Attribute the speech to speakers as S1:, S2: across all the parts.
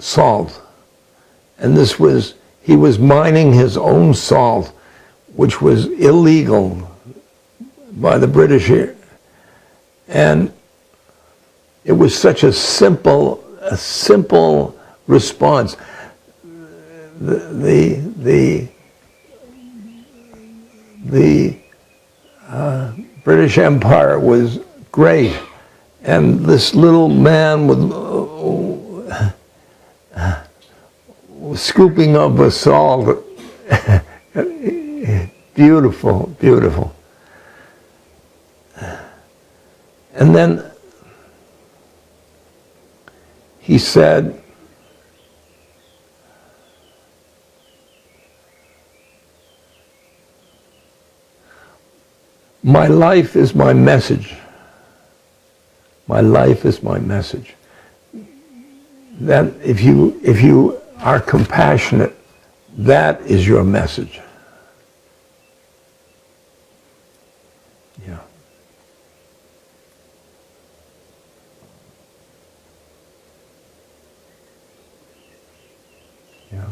S1: salt. And he was mining his own salt, which was illegal by the British here. And it was such a simple response. The British Empire was great, and this little man was scooping up a salt. Beautiful, beautiful. And then he said, "My life is my message. My life is my message." That if you are compassionate, that is your message. Yeah. Yeah.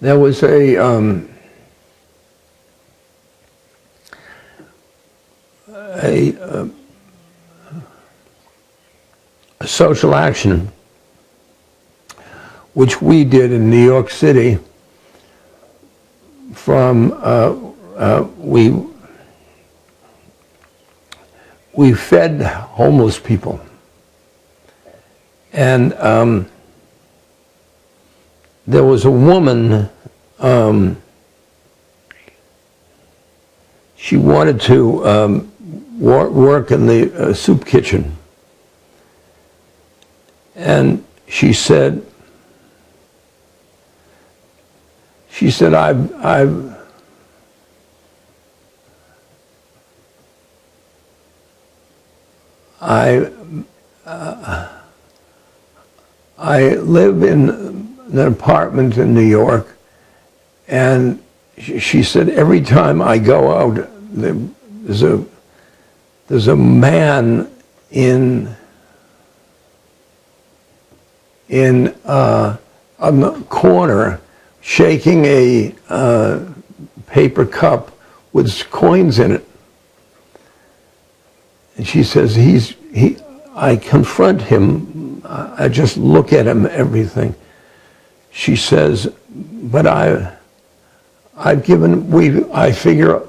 S1: There was a social action which we did in New York City. We fed homeless people, and there was a woman, she wanted to work in the soup kitchen. And she said, I live in an apartment in New York, and she said, every time I go out, there's a man on the corner shaking a paper cup with coins in it. And she says, I confront him, I just look at him, everything. She says, but I figure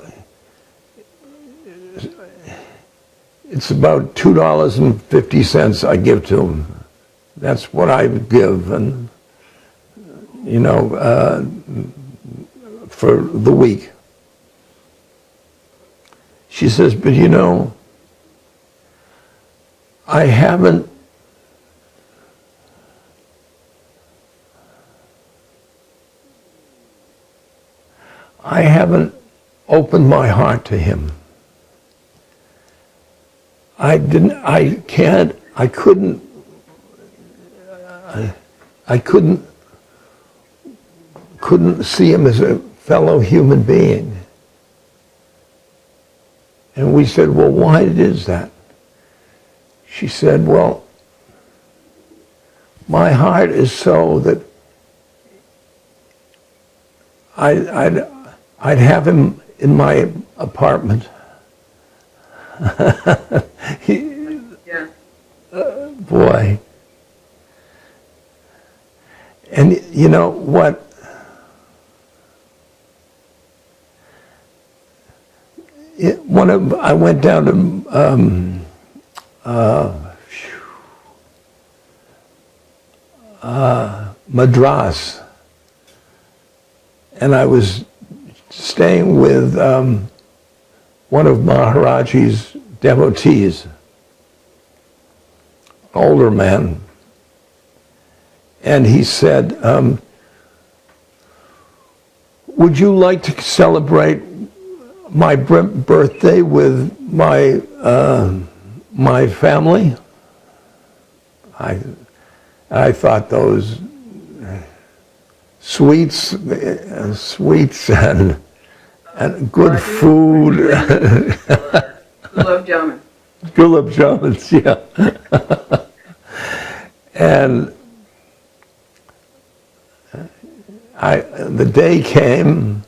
S1: it's about $2.50 I give to him. That's what I give, and for the week. She says, but I haven't opened my heart to him. I couldn't see him as a fellow human being. And we said, well, why is that? She said, well, my heart is so that I'd have him in my apartment.
S2: Yeah.
S1: Boy. And you know what? I went down to Madras, and I was staying with one of Maharaji's devotees, older man, and he said, would you like to celebrate my birthday with my family? I thought those sweets and good food.
S2: Gulab jamun.
S1: Gulab jamuns, yeah. And the day came,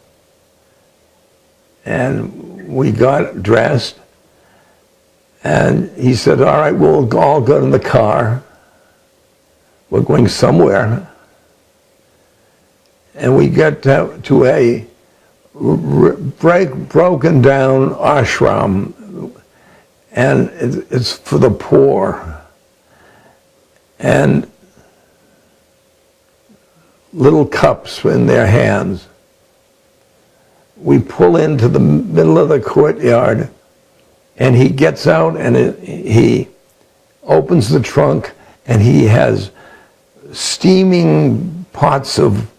S1: and we got dressed, and he said, all right, we'll all go in the car. We're going somewhere. And we get to a broken down ashram, and it's for the poor. And little cups in their hands. We pull into the middle of the courtyard, and he gets out and he opens the trunk, and he has steaming pots of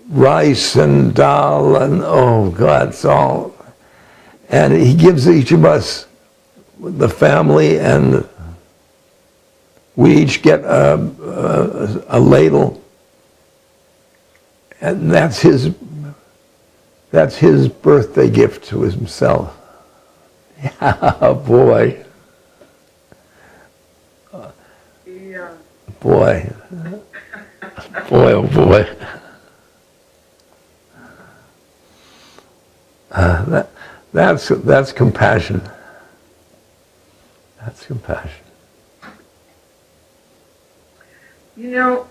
S1: rice and dal and, oh God, it's all. And he gives each of us, the family, and we each get a ladle. And that's his birthday gift to himself. Yeah, boy.
S2: Yeah.
S1: Boy. Boy, oh boy. That's compassion. That's compassion.
S2: You know,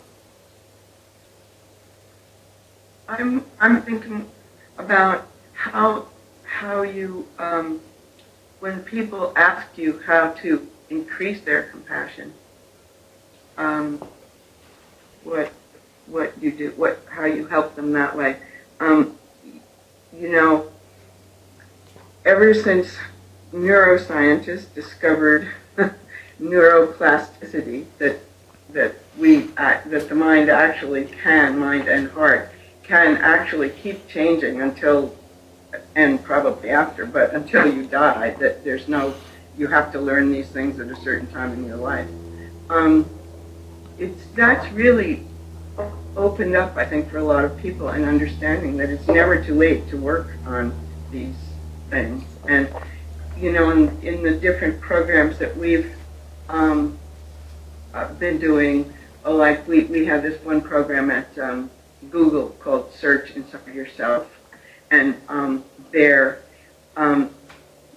S2: I'm thinking about how you when people ask you how to increase their compassion, what you do, how you help them that way. You know, ever since neuroscientists discovered neuroplasticity, that the mind and heart can actually keep changing until, and probably after, but until you die, that you have to learn these things at a certain time in your life. That's really opened up, I think, for a lot of people, and understanding that it's never too late to work on these things. And, you know, in the different programs that we've been doing, like we have this one program at Google called Search Inside Yourself, and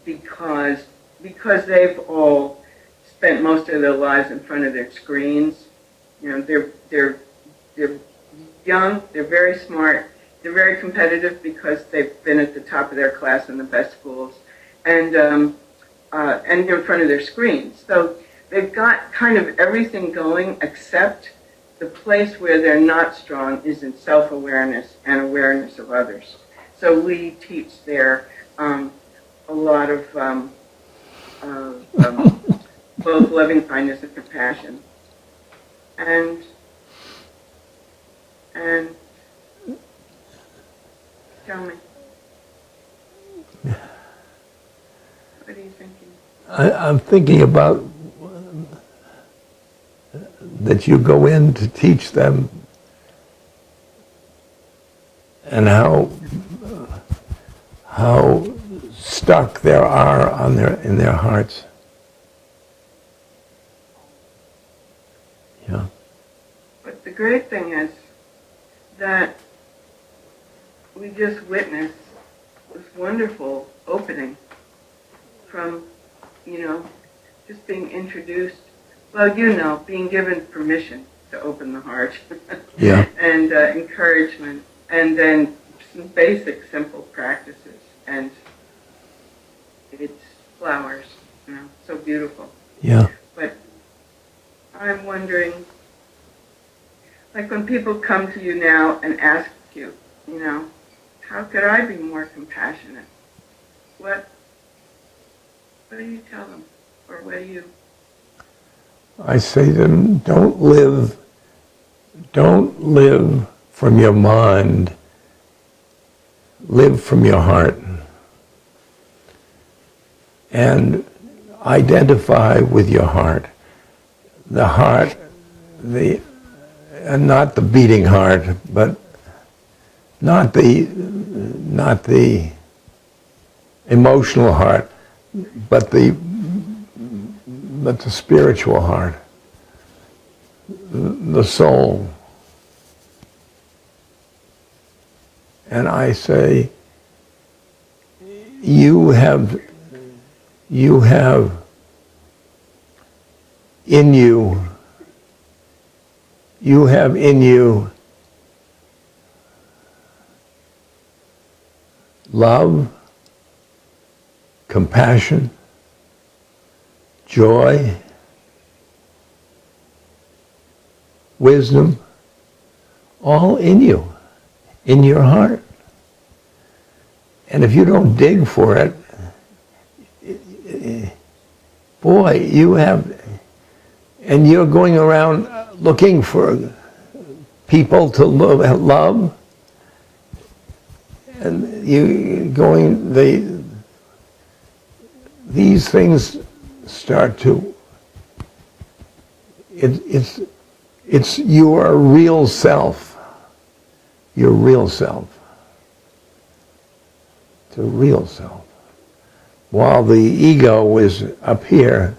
S2: because they've all spent most of their lives in front of their screens. You know, they're young, they're very smart, they're very competitive because they've been at the top of their class in the best schools, and in front of their screens. So they've got kind of everything going, except the place where they're not strong is in self-awareness and awareness of others. So we teach there a lot of both loving kindness and compassion. And tell me, what are you thinking?
S1: I'm thinking about that you go in to teach them, and how stuck there are in their hearts. Yeah.
S2: But the great thing is that we just witnessed this wonderful opening from, you know, just being introduced, well, you know, being given permission to open the heart.
S1: Yeah.
S2: And encouragement, and then some basic, simple practices. And it's flowers, you know, so beautiful.
S1: Yeah.
S2: But I'm wondering, like when people come to you now and ask you, you know, how could I be more compassionate? What do you tell them? Or what do you?
S1: I say to them, don't live don't live from your mind, live from your heart. And identify with your heart. The heart, and not the beating heart, but not the emotional heart, but the spiritual heart, the soul. And I say, you have in you love, compassion, joy, wisdom, all in you, in your heart. And if you don't dig for it, boy, you have, and you're going around looking for people to love, and these things start to, it's your real self, your real self, the real self. While the ego is up here,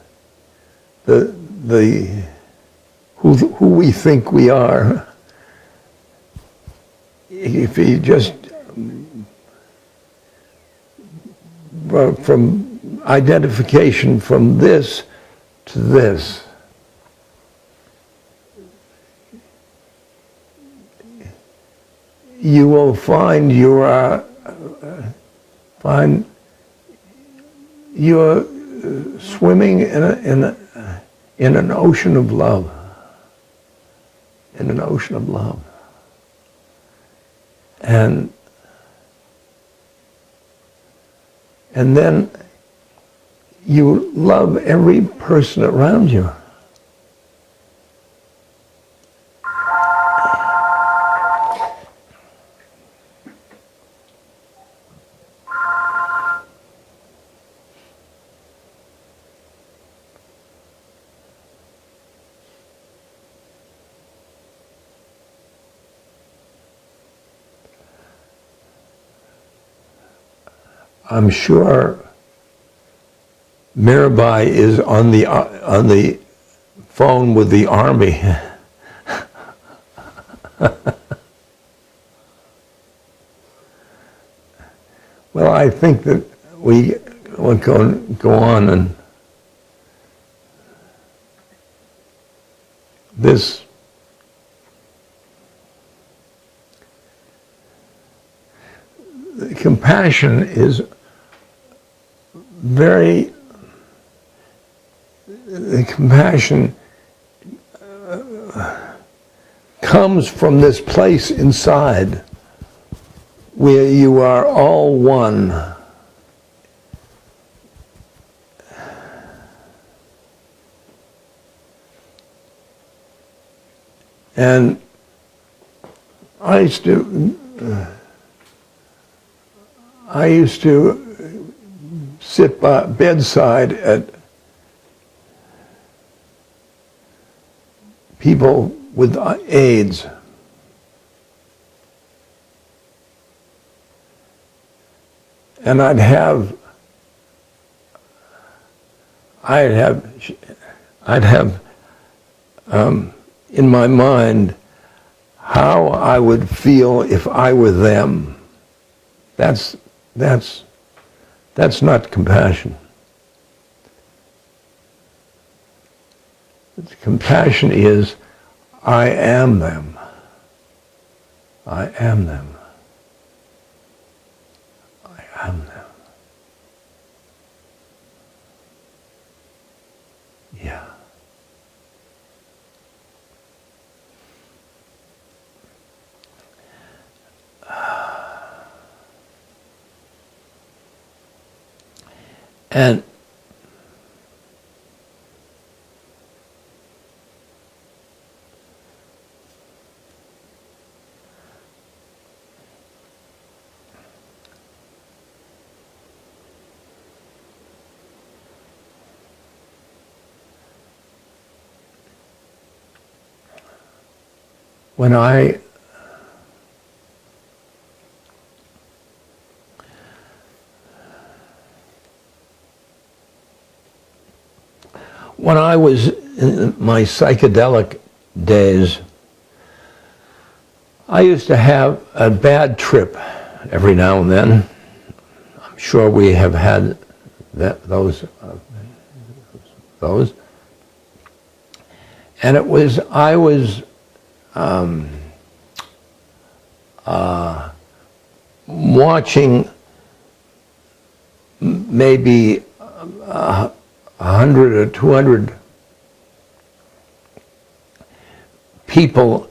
S1: who we think we are, if you just from identification from this to this, you will find you're swimming in an ocean of love, in an ocean of love. And then you love every person around you. I'm sure Mirabai is on the phone with the army. Well, I think that we will go on, and this compassion is the compassion comes from this place inside where you are all one. And I used to sit by bedside at people with AIDS. And I'd have in my mind how I would feel if I were them. That's not compassion. Compassion is, I am them. I am them. I am them. Yeah. And when I was in my psychedelic days, I used to have a bad trip every now and then. I'm sure we have had those. And it was, I was watching maybe 100 or 200 people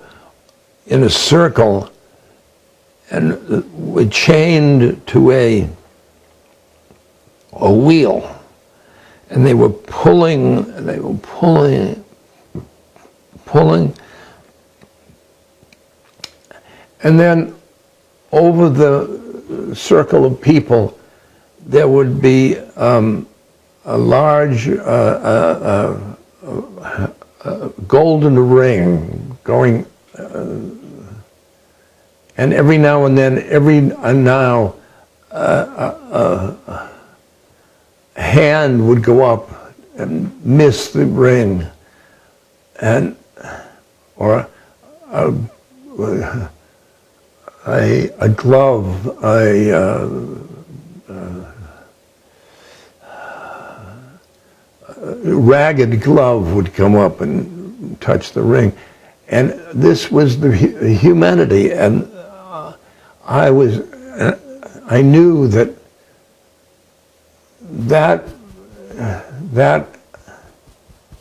S1: in a circle, and were chained to a wheel, and they were pulling, and then over the circle of people there would be a large golden ring going, and every now and then, a hand would go up and miss the ring, and or a glove, a ragged glove would come up and touch the ring. And this was the humanity, and I knew that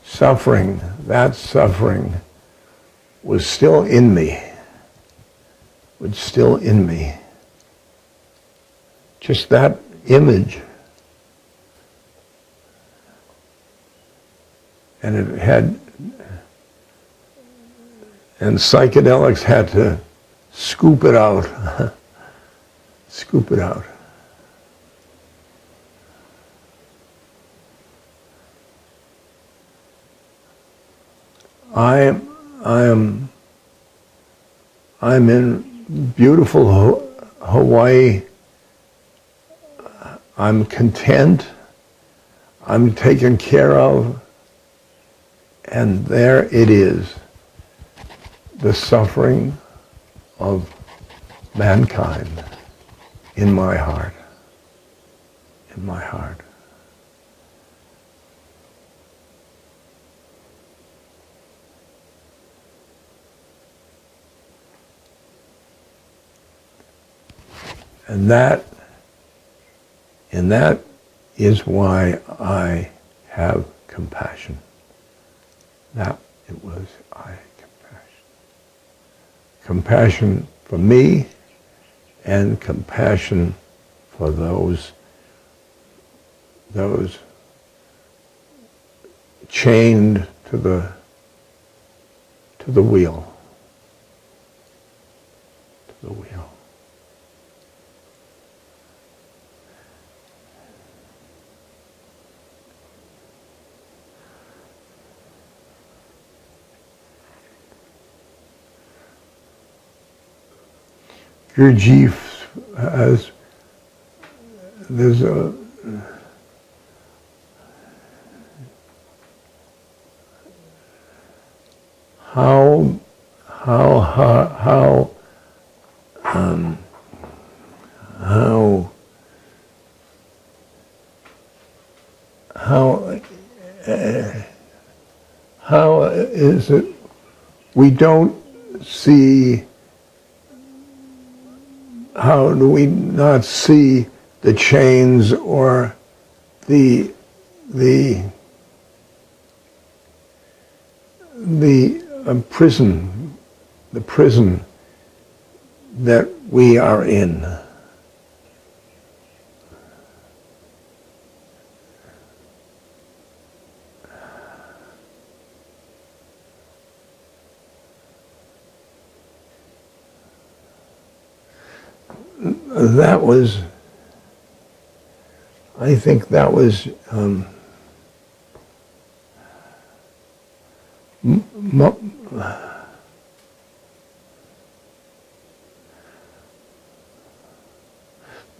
S1: suffering was still in me, just that image. And it had, and psychedelics had to scoop it out, scoop it out. I'm in beautiful Hawaii. I'm content. I'm taken care of. And there it is, the suffering of mankind in my heart, in my heart. And that is why I have compassion. Compassion for me, and compassion for those chained to the wheel. To the wheel. Gurdjieff has, there's a, how is it we don't see, how do we not see the chains or the prison that we are in? That was, I think that was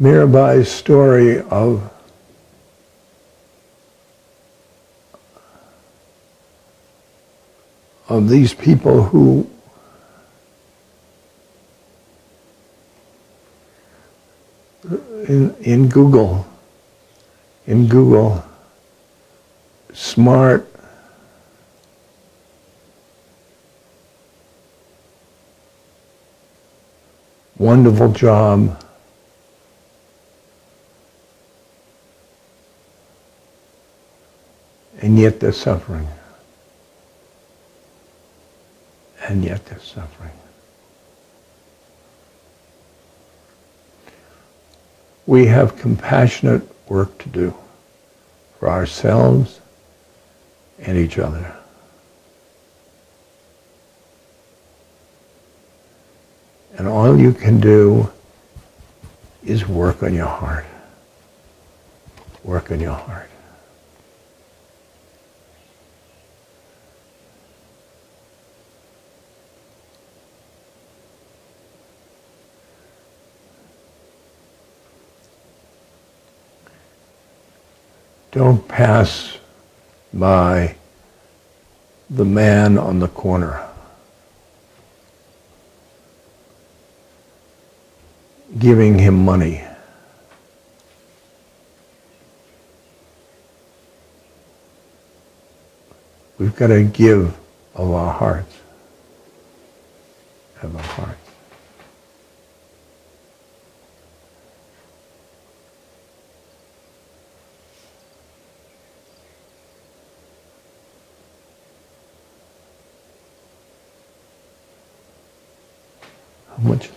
S1: Mirabai's story of these people who in Google, smart, wonderful job, and yet they're suffering. And yet they're suffering. We have compassionate work to do for ourselves and each other. And all you can do is work on your heart. Work on your heart. Don't pass by the man on the corner. Giving him money. We've got to give of our hearts. Of our hearts. How much?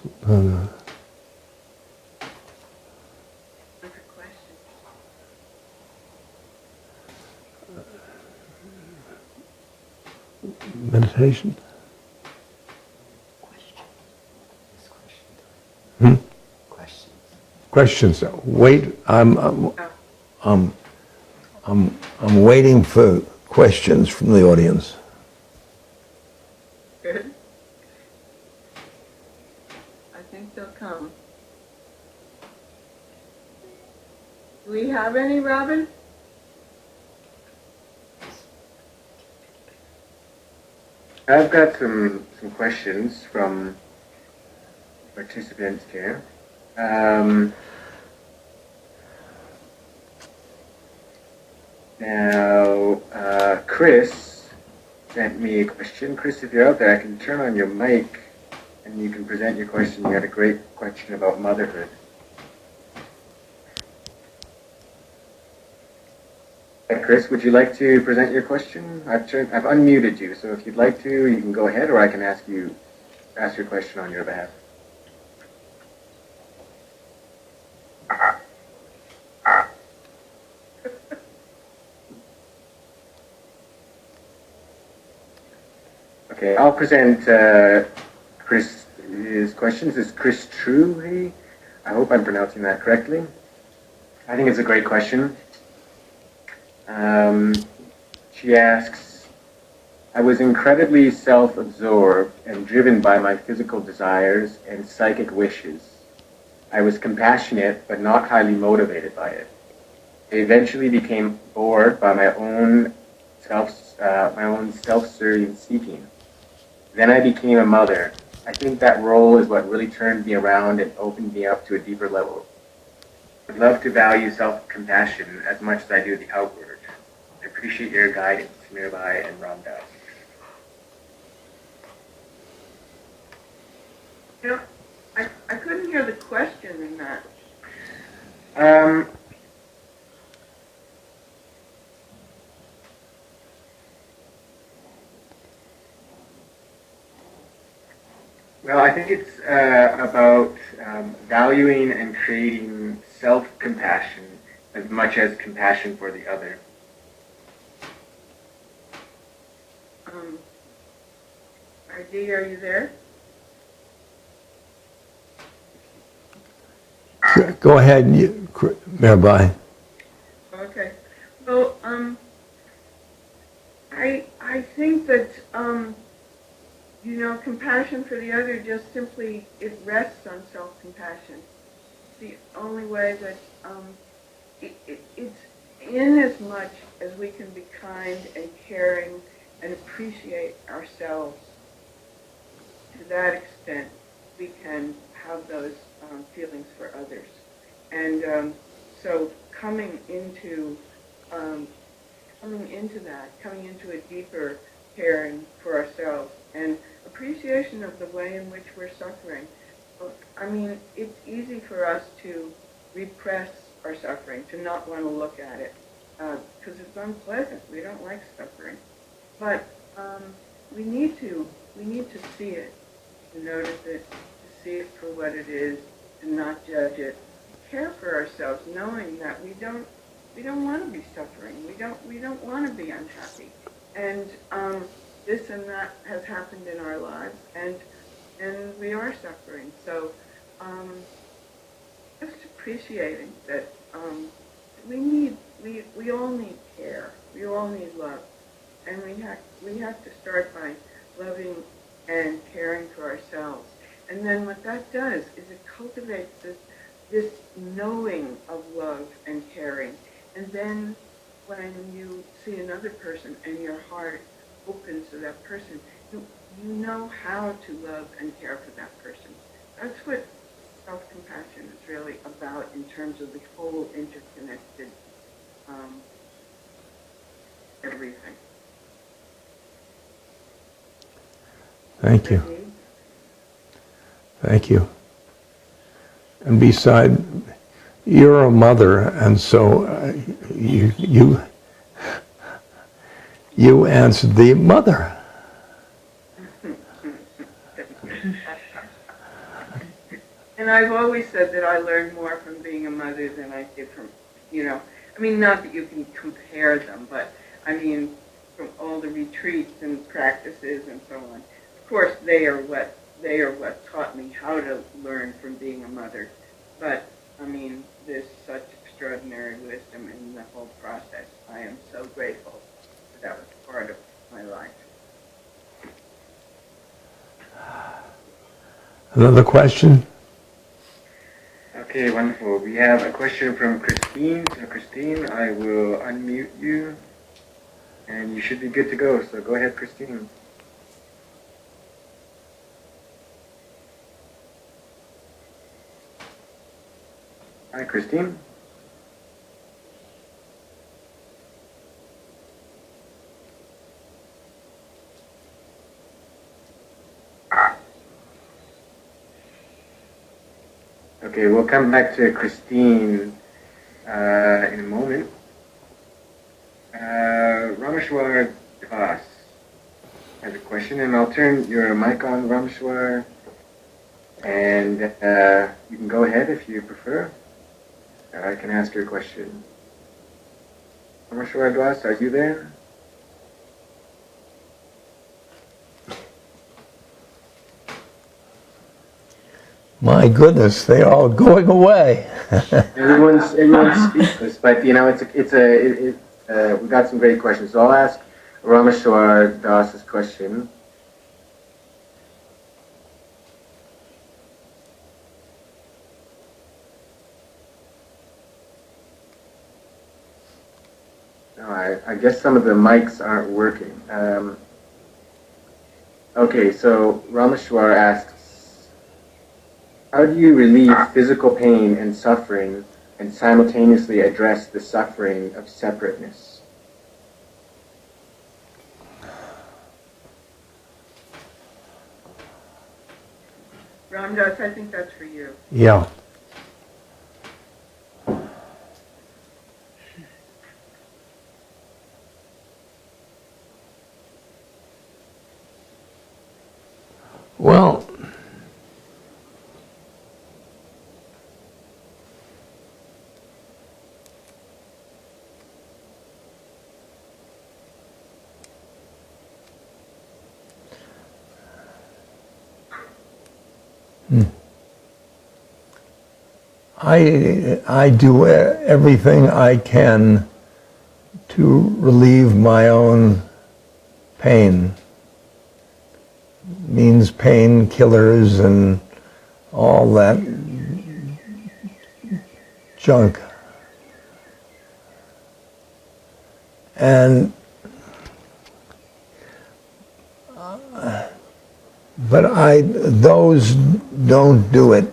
S1: Meditation? Questions. Wait, I'm waiting for questions from the audience.
S2: Good. I think they'll come. Do we have any, Robin?
S3: I've got some questions from participants here. Now, Chris sent me a question. Chris, if you're out there, I can turn on your mic and you can present your question. You had a great question about motherhood. Chris, would you like to present your question? I've unmuted you, so if you'd like to, you can go ahead, or I can ask your question on your behalf. Okay, I'll present Chris's question. This is Chris True. I hope I'm pronouncing that correctly. I think it's a great question. She asks, I was incredibly self-absorbed and driven by my physical desires and psychic wishes. I was compassionate but not highly motivated by it. I eventually became bored by my own self-serving seeking. Then I became a mother. I think that role is what really turned me around and opened me up to a deeper level. I'd love to value self-compassion as much as I do the outward. I appreciate your guidance, Mirabai and Ram Dass.
S2: You know, I couldn't hear the question in that.
S3: Well, I think it's about valuing and creating self-compassion as much as compassion for the other.
S2: RD, are you there?
S1: Go ahead, Mirabai.
S2: Okay. Well, I think that, compassion for the other just simply, it rests on self-compassion. the only way that it's in as much as we can be kind and caring and appreciate ourselves. To that extent, we can have those feelings for others. And so coming into a deeper caring for ourselves and appreciation of the way in which we're suffering. I mean, it's easy for us to repress our suffering, to not want to look at it, because it's unpleasant. We don't like suffering. But we need to see it, to notice it, to see it for what it is, and not judge it. Care for ourselves, knowing that we don't want to be suffering. We don't want to be unhappy. And this and that has happened in our lives, and we are suffering. So just appreciating that we all need care. We all need love, and we have to start by loving and caring for ourselves. And then what that does is it cultivates this knowing of love and caring. And then when you see another person and your heart opens to that person, you know how to love and care for that person. That's what self-compassion is really about in terms of the whole interconnected everything.
S1: Thank you. Thank you. And beside, you're a mother, and so you answered the mother.
S2: And I've always said that I learned more from being a mother than I did from, I mean, not that you can compare them, but I mean, from all the retreats and practices and so on. Of course, they are what taught me how to learn from being a mother. But, I mean, there's such extraordinary wisdom in the whole process. I am so grateful that was part of my life.
S1: Another question?
S3: Okay, wonderful. We have a question from Christine. So Christine, I will unmute you, and you should be good to go. So go ahead, Christine. Hi, Christine. Okay, we'll come back to Christine in a moment. Rameshwar Dass has a question, and I'll turn your mic on, Rameshwar, and you can go ahead if you prefer. I can ask your question. Rameshwar Das, are you there?
S1: My goodness, they're all going away.
S3: Everyone's speechless, but we got some great questions. So I'll ask Rameshwar Das's question. No, I guess some of the mics aren't working. Okay, so Rameshwar asks, how do you relieve physical pain and suffering and simultaneously address the suffering of separateness?
S2: Ramdas, I think that's for you.
S1: Yeah. Well, I do everything I can to relieve my own pain. Means painkillers and all that junk. And but those don't do it.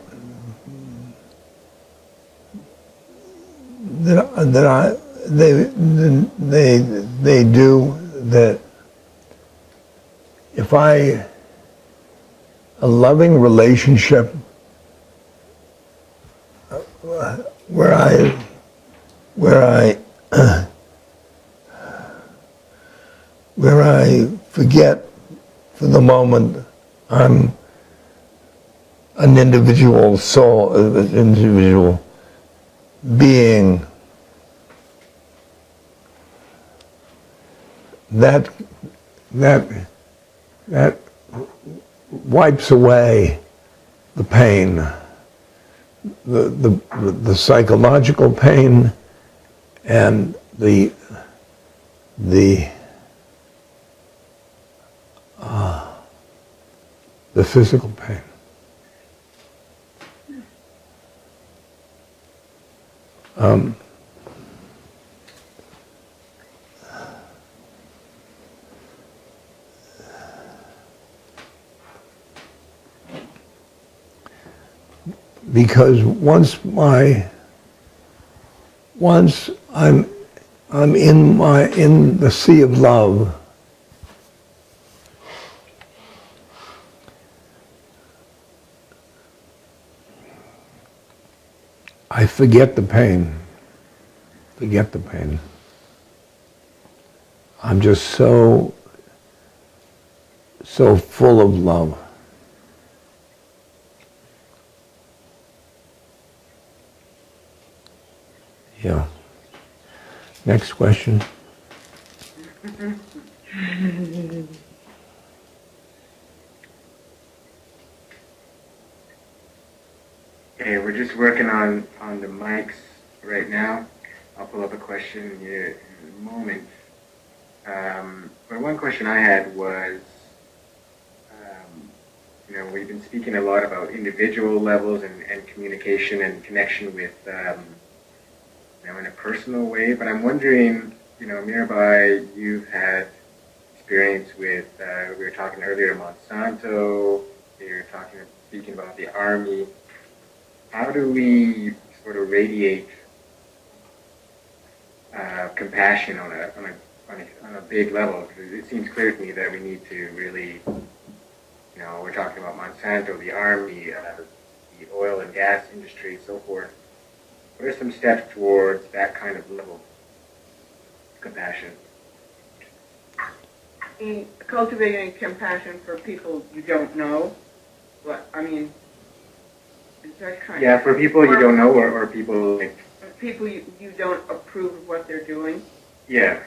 S1: They do that. If a loving relationship where I forget for the moment I'm an individual soul, an individual being, that wipes away the pain, the psychological pain, and the physical pain. Because once I'm in the sea of love, I forget the pain. Forget the pain. I'm just so full of love. Yeah. Next question.
S3: Okay, we're just working on the mics right now. I'll pull up a question here in a moment. But one question I had was, we've been speaking a lot about individual levels and communication and connection with, in a personal way. But I'm wondering, Mirabai, you've had experience with, we were talking earlier, Monsanto. We were speaking about the Army. How do we sort of radiate compassion on a big level? Because it seems clear to me that we need to really, we're talking about Monsanto, the Army, the oil and gas industry, so forth. What are some steps towards that kind of level of compassion?
S2: In cultivating compassion for people you don't know. What I mean. Is that kind
S3: Yeah, for people you don't know, or people like...
S2: People you don't approve of what they're doing?
S3: Yeah.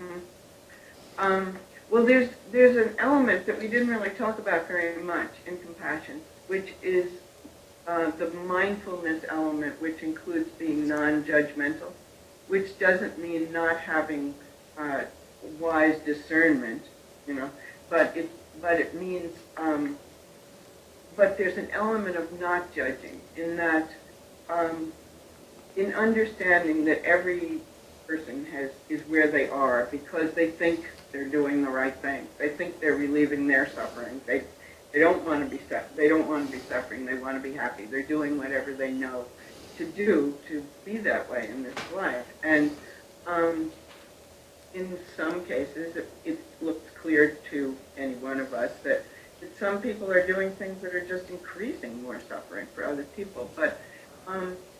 S2: Mm-hmm. Well, there's an element that we didn't really talk about very much in compassion, which is the mindfulness element, which includes being non-judgmental, which doesn't mean not having wise discernment, but it means... But there's an element of not judging in that, in understanding that every person is where they are because they think they're doing the right thing. They think they're relieving their suffering. They don't want to be suffering. They want to be happy. They're doing whatever they know to do to be that way in this life. And in some cases, it looks clear to any one of us that some people are doing things that are just increasing more suffering for other people. But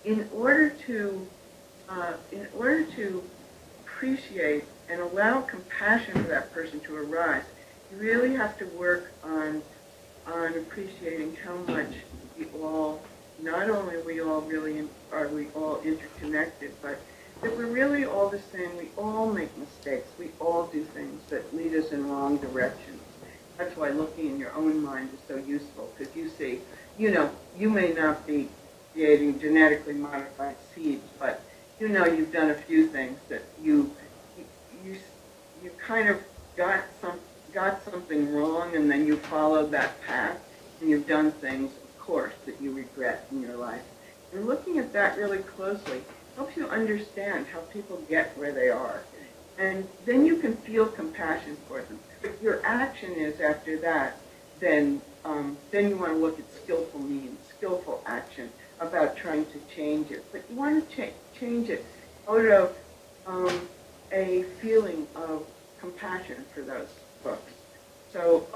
S2: in order to appreciate and allow compassion for that person to arise, you really have to work on appreciating how much we all, not only are we all interconnected, but that we're really all the same. We all make mistakes. We all do things that lead us in wrong directions. That's why looking in your own mind is so useful, because you see, you may not be creating genetically modified seeds, but you've done a few things that you kind of got something wrong, and then you followed that path, and you've done things, of course, that you regret in your life. And looking at that really closely helps you understand how people get where they are. And then you can feel compassion for them. If your action is after that, then you want to look at skillful means, skillful action about trying to change it. But you want to change it out of a feeling of compassion for those books. So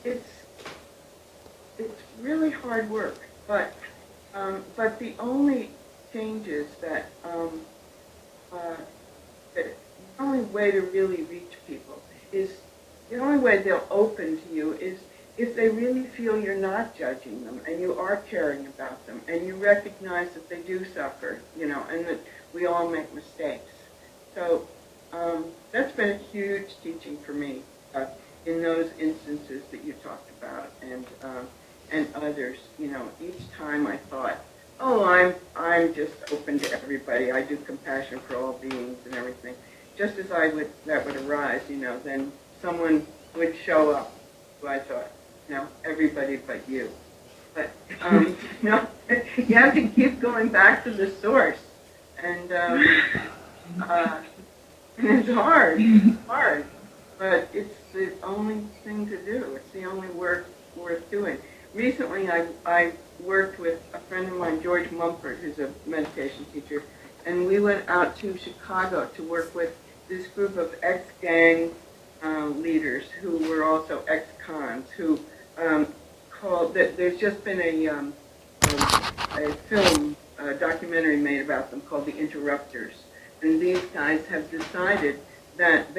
S2: it's really hard work, but the only changes that the only way to really reach people is, the only way they'll open to you is if they really feel you're not judging them and you are caring about them and you recognize that they do suffer, and that we all make mistakes. So that's been a huge teaching for me in those instances that you talked about, and others. Each time I thought, oh, I'm just open to everybody. I do compassion for all beings and everything. Just as that would arise, then someone would show up who I thought, everybody but you. But you have to keep going back to the source, and it's hard. It's hard, but it's the only thing to do. It's the only work worth doing. Recently, I worked with a friend of mine, George Mumford, who's a meditation teacher, and we went out to Chicago to work with this group of ex-gang leaders who were also ex-cons, who there's just been a film, a documentary made about them called The Interrupters, and these guys have decided that they